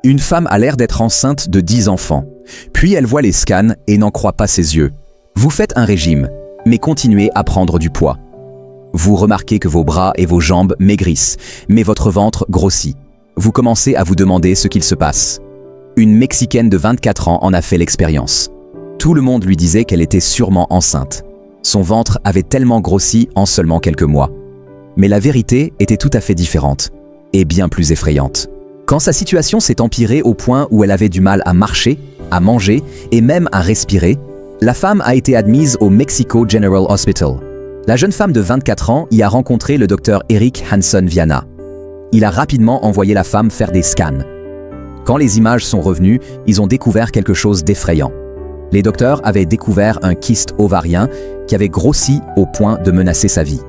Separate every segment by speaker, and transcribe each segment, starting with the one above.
Speaker 1: Une femme a l'air d'être enceinte de 10 enfants. Puis elle voit les scans et n'en croit pas ses yeux. Vous faites un régime, mais continuez à prendre du poids. Vous remarquez que vos bras et vos jambes maigrissent, mais votre ventre grossit. Vous commencez à vous demander ce qu'il se passe. Une Mexicaine de 24 ans en a fait l'expérience. Tout le monde lui disait qu'elle était sûrement enceinte. Son ventre avait tellement grossi en seulement quelques mois. Mais la vérité était tout à fait différente, et bien plus effrayante. Quand sa situation s'est empirée au point où elle avait du mal à marcher, à manger et même à respirer, la femme a été admise au Mexico General Hospital. La jeune femme de 24 ans y a rencontré le docteur Eric Hanson Viana. Il a rapidement envoyé la femme faire des scans. Quand les images sont revenues, ils ont découvert quelque chose d'effrayant. Les docteurs avaient découvert un kyste ovarien qui avait grossi au point de menacer sa vie.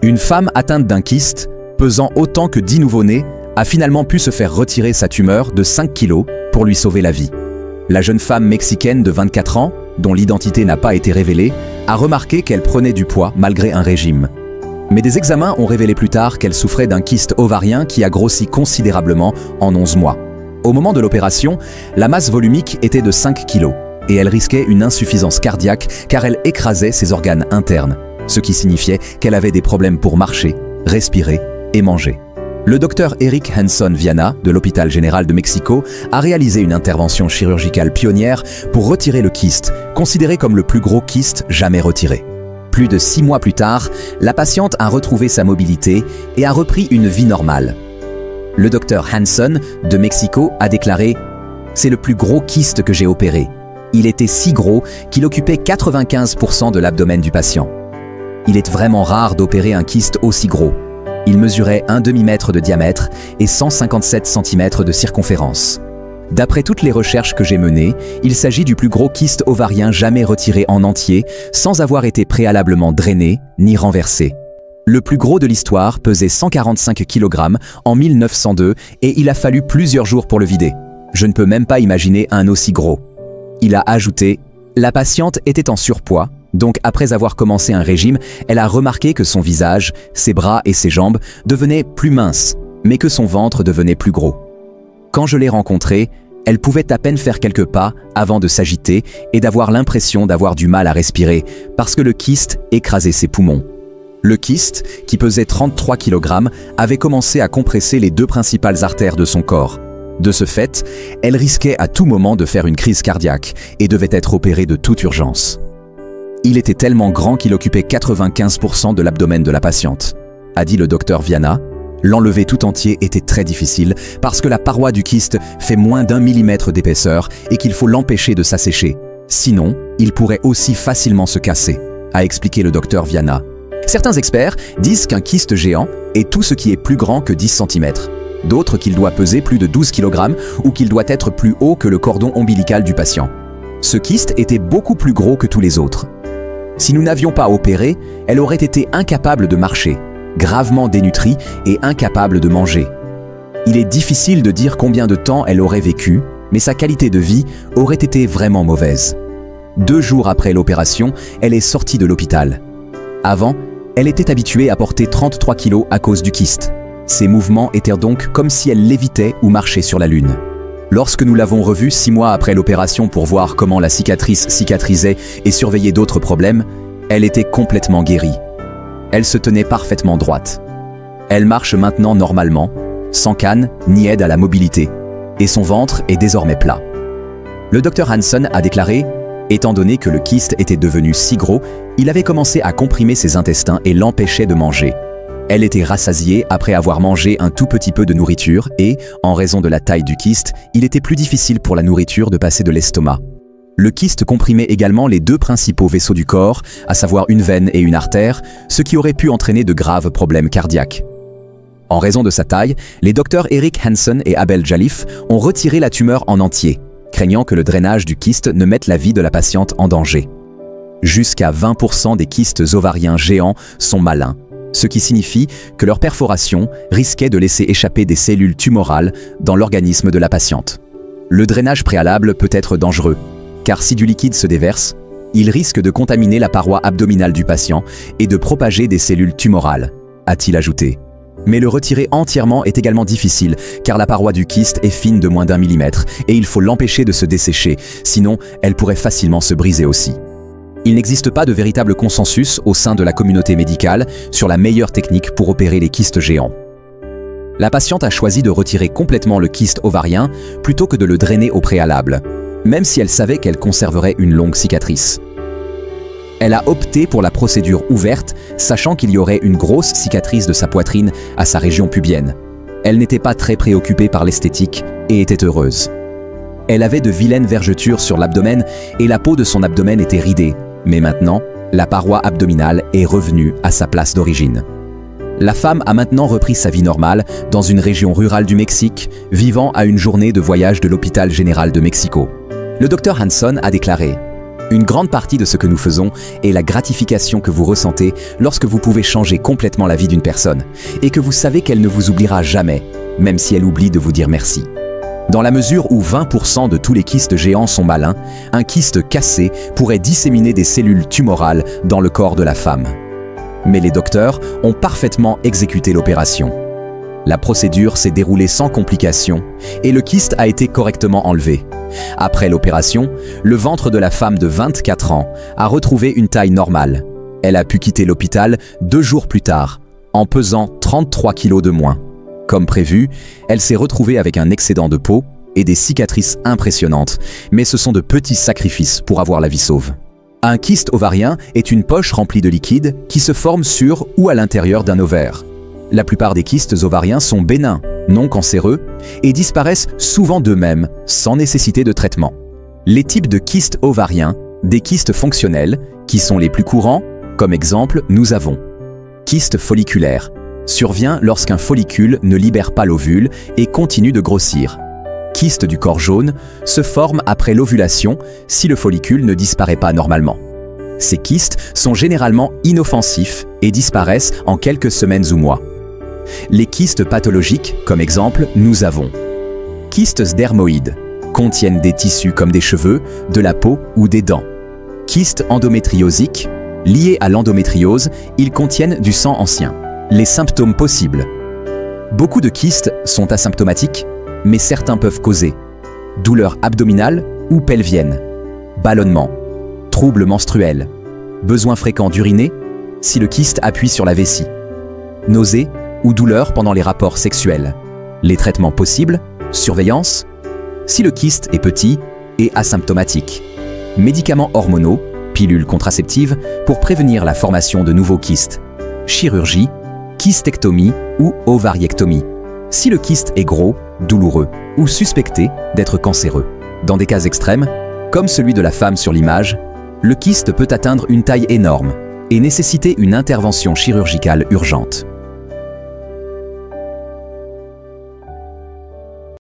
Speaker 1: Une femme atteinte d'un kyste, pesant autant que 10 nouveau-nés, a finalement pu se faire retirer sa tumeur de 5 kilos pour lui sauver la vie. La jeune femme mexicaine de 24 ans, dont l'identité n'a pas été révélée, a remarqué qu'elle prenait du poids malgré un régime. Mais des examens ont révélé plus tard qu'elle souffrait d'un kyste ovarien qui a grossi considérablement en 11 mois. Au moment de l'opération, la masse volumique était de 5 kilos et elle risquait une insuffisance cardiaque car elle écrasait ses organes internes, ce qui signifiait qu'elle avait des problèmes pour marcher, respirer et manger. Le docteur Eric Hanson Viana, de l'hôpital général de Mexico, a réalisé une intervention chirurgicale pionnière pour retirer le kyste, considéré comme le plus gros kyste jamais retiré. Plus de 6 mois plus tard, la patiente a retrouvé sa mobilité et a repris une vie normale. Le docteur Hanson, de Mexico, a déclaré « C'est le plus gros kyste que j'ai opéré. Il était si gros qu'il occupait 95% de l'abdomen du patient. Il est vraiment rare d'opérer un kyste aussi gros. Il mesurait un demi-mètre de diamètre et 157 cm de circonférence. D'après toutes les recherches que j'ai menées, il s'agit du plus gros kyste ovarien jamais retiré en entier sans avoir été préalablement drainé ni renversé. Le plus gros de l'histoire pesait 145 kg en 1902 et il a fallu plusieurs jours pour le vider. Je ne peux même pas imaginer un aussi gros. » Il a ajouté « La patiente était en surpoids. Donc après avoir commencé un régime, elle a remarqué que son visage, ses bras et ses jambes devenaient plus minces, mais que son ventre devenait plus gros. Quand je l'ai rencontrée, elle pouvait à peine faire quelques pas avant de s'agiter et d'avoir l'impression d'avoir du mal à respirer parce que le kyste écrasait ses poumons. Le kyste, qui pesait 33 kg, avait commencé à compresser les 2 principales artères de son corps. De ce fait, elle risquait à tout moment de faire une crise cardiaque et devait être opérée de toute urgence. Il était tellement grand qu'il occupait 95% de l'abdomen de la patiente, a dit le docteur Viana. L'enlever tout entier était très difficile parce que la paroi du kyste fait moins d'1 millimètre d'épaisseur et qu'il faut l'empêcher de s'assécher. Sinon, il pourrait aussi facilement se casser, a expliqué le docteur Viana. Certains experts disent qu'un kyste géant est tout ce qui est plus grand que 10 cm. D'autres qu'il doit peser plus de 12 kg ou qu'il doit être plus haut que le cordon ombilical du patient. Ce kyste était beaucoup plus gros que tous les autres. Si nous n'avions pas opéré, elle aurait été incapable de marcher, gravement dénutrie et incapable de manger. Il est difficile de dire combien de temps elle aurait vécu, mais sa qualité de vie aurait été vraiment mauvaise. 2 jours après l'opération, elle est sortie de l'hôpital. Avant, elle était habituée à porter 33 kg à cause du kyste. Ses mouvements étaient donc comme si elle lévitait ou marchait sur la lune. Lorsque nous l'avons revue 6 mois après l'opération pour voir comment la cicatrice cicatrisait et surveiller d'autres problèmes, elle était complètement guérie. Elle se tenait parfaitement droite. Elle marche maintenant normalement, sans canne ni aide à la mobilité, et son ventre est désormais plat. Le docteur Hanson a déclaré « Étant donné que le kyste était devenu si gros, il avait commencé à comprimer ses intestins et l'empêchait de manger. Elle était rassasiée après avoir mangé un tout petit peu de nourriture et, en raison de la taille du kyste, il était plus difficile pour la nourriture de passer de l'estomac. Le kyste comprimait également les 2 principaux vaisseaux du corps, à savoir une veine et une artère, ce qui aurait pu entraîner de graves problèmes cardiaques. En raison de sa taille, les docteurs Eric Hanson et Abel Jalif ont retiré la tumeur en entier, craignant que le drainage du kyste ne mette la vie de la patiente en danger. Jusqu'à 20% des kystes ovariens géants sont malins, ce qui signifie que leur perforation risquait de laisser échapper des cellules tumorales dans l'organisme de la patiente. Le drainage préalable peut être dangereux, car si du liquide se déverse, il risque de contaminer la paroi abdominale du patient et de propager des cellules tumorales, a-t-il ajouté. Mais le retirer entièrement est également difficile, car la paroi du kyste est fine de moins d'1 millimètre, et il faut l'empêcher de se dessécher, sinon elle pourrait facilement se briser aussi. Il n'existe pas de véritable consensus au sein de la communauté médicale sur la meilleure technique pour opérer les kystes géants. La patiente a choisi de retirer complètement le kyste ovarien plutôt que de le drainer au préalable, même si elle savait qu'elle conserverait une longue cicatrice. Elle a opté pour la procédure ouverte, sachant qu'il y aurait une grosse cicatrice de sa poitrine à sa région pubienne. Elle n'était pas très préoccupée par l'esthétique et était heureuse. Elle avait de vilaines vergetures sur l'abdomen et la peau de son abdomen était ridée, mais maintenant, la paroi abdominale est revenue à sa place d'origine. La femme a maintenant repris sa vie normale dans une région rurale du Mexique, vivant à une journée de voyage de l'hôpital général de Mexico. Le docteur Hanson a déclaré: une grande partie de ce que nous faisons est la gratification que vous ressentez lorsque vous pouvez changer complètement la vie d'une personne et que vous savez qu'elle ne vous oubliera jamais, même si elle oublie de vous dire merci. Dans la mesure où 20% de tous les kystes géants sont malins, un kyste cassé pourrait disséminer des cellules tumorales dans le corps de la femme. Mais les docteurs ont parfaitement exécuté l'opération. La procédure s'est déroulée sans complications et le kyste a été correctement enlevé. Après l'opération, le ventre de la femme de 24 ans a retrouvé une taille normale. Elle a pu quitter l'hôpital 2 jours plus tard, en pesant 33 kilos de moins. Comme prévu, elle s'est retrouvée avec un excédent de peau et des cicatrices impressionnantes, mais ce sont de petits sacrifices pour avoir la vie sauve. Un kyste ovarien est une poche remplie de liquide qui se forme sur ou à l'intérieur d'un ovaire. La plupart des kystes ovariens sont bénins, non cancéreux, et disparaissent souvent d'eux-mêmes, sans nécessité de traitement. Les types de kystes ovariens, des kystes fonctionnels, qui sont les plus courants, comme exemple, nous avons kyste folliculaire, survient lorsqu'un follicule ne libère pas l'ovule et continue de grossir. Kyste du corps jaune se forme après l'ovulation si le follicule ne disparaît pas normalement. Ces kystes sont généralement inoffensifs et disparaissent en quelques semaines ou mois. Les kystes pathologiques, comme exemple, nous avons kystes dermoïdes, contiennent des tissus comme des cheveux, de la peau ou des dents. Kystes endométriosiques, liés à l'endométriose, ils contiennent du sang ancien. Les symptômes possibles. Beaucoup de kystes sont asymptomatiques, mais certains peuvent causer douleurs abdominales ou pelviennes, ballonnement, troubles menstruels, besoin fréquent d'uriner si le kyste appuie sur la vessie, nausées ou douleurs pendant les rapports sexuels. Les traitements possibles, surveillance, si le kyste est petit et asymptomatique. Médicaments hormonaux, pilules contraceptives pour prévenir la formation de nouveaux kystes. Chirurgie, kystectomie ou ovariectomie. Si le kyste est gros, douloureux ou suspecté d'être cancéreux. Dans des cas extrêmes, comme celui de la femme sur l'image, le kyste peut atteindre une taille énorme et nécessiter une intervention chirurgicale urgente.